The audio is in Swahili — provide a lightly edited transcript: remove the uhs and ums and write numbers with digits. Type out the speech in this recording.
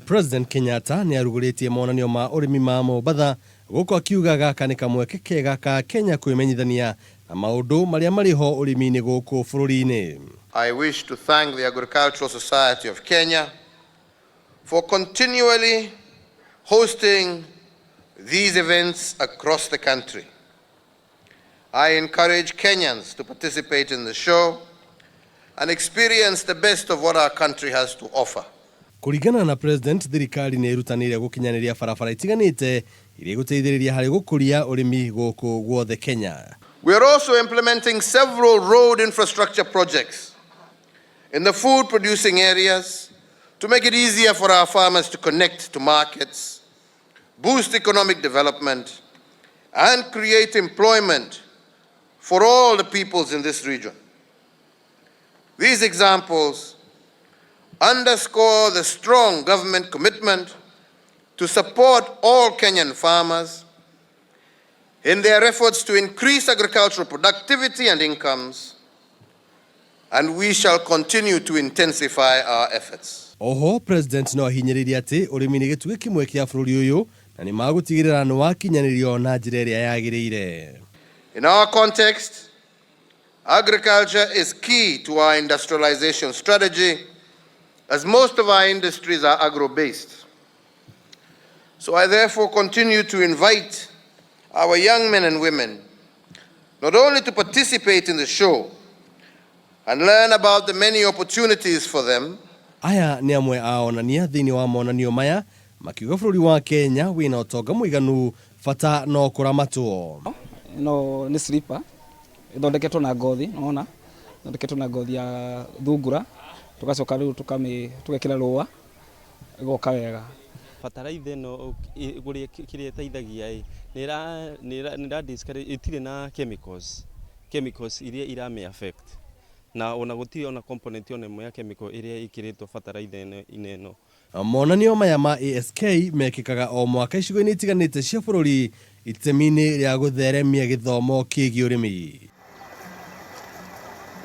President Kenyatta ni arugulitie monanio ma urimi ma Mombatha guko akiuga gaka ni kamweke kega ka Kenya kwimenyithania na maundu maria mariho urimi-ini guku bururi-ini. I wish to thank the Agricultural Society of Kenya for continually hosting these events across the country. I encourage Kenyans to participate in the show and experience the best of what our country has to offer. Kuringana na President, thirikari ni irutanire gukinyaniria barabara itiganite iria guteithiriria hari gukuria urimi guku guothe Kenya. We are also implementing several road infrastructure projects in the food producing areas to make it easier for our farmers to connect to markets, boost economic development, and create employment for all the peoples in this region. These examples underscore the strong government commitment to support all Kenyan farmers in their efforts to increase agricultural productivity and incomes, and we shall continue to intensify our efforts. Oho, President no hinyiriria ati urimi ni gitugi kimwe kia bururi uyu na ni magutigirira no wakinyanirio na njira iria yagiriire. In our context, agriculture is key to our industrialization strategy, as most of our industries are agro-based. So I therefore continue to invite our young men and women not only to participate in the show and learn about the many opportunities for them. Aya ni amwe aonania thiini wa monanio maya makiuga bururi wa Kenya wina utonga muiganu fata no kuramatwo. No ni slipper ithondeketwo na ngothi, unaona ithondeketwo na ngothi ya thungura, tugacoka riu tugekira rũa igoka wega. Bataraitha no guria kiria teithagia nira discourage itire na chemicals iria irame affect na ona gutiri ona component ona imwe ya chemical iria ikiritwo bataraitha ino. Monanio maya ma ASK mekikaga o mwaka icigo-ini itiganite cia bururi itemi-ini ria gutheremia githomo kiigi urimi.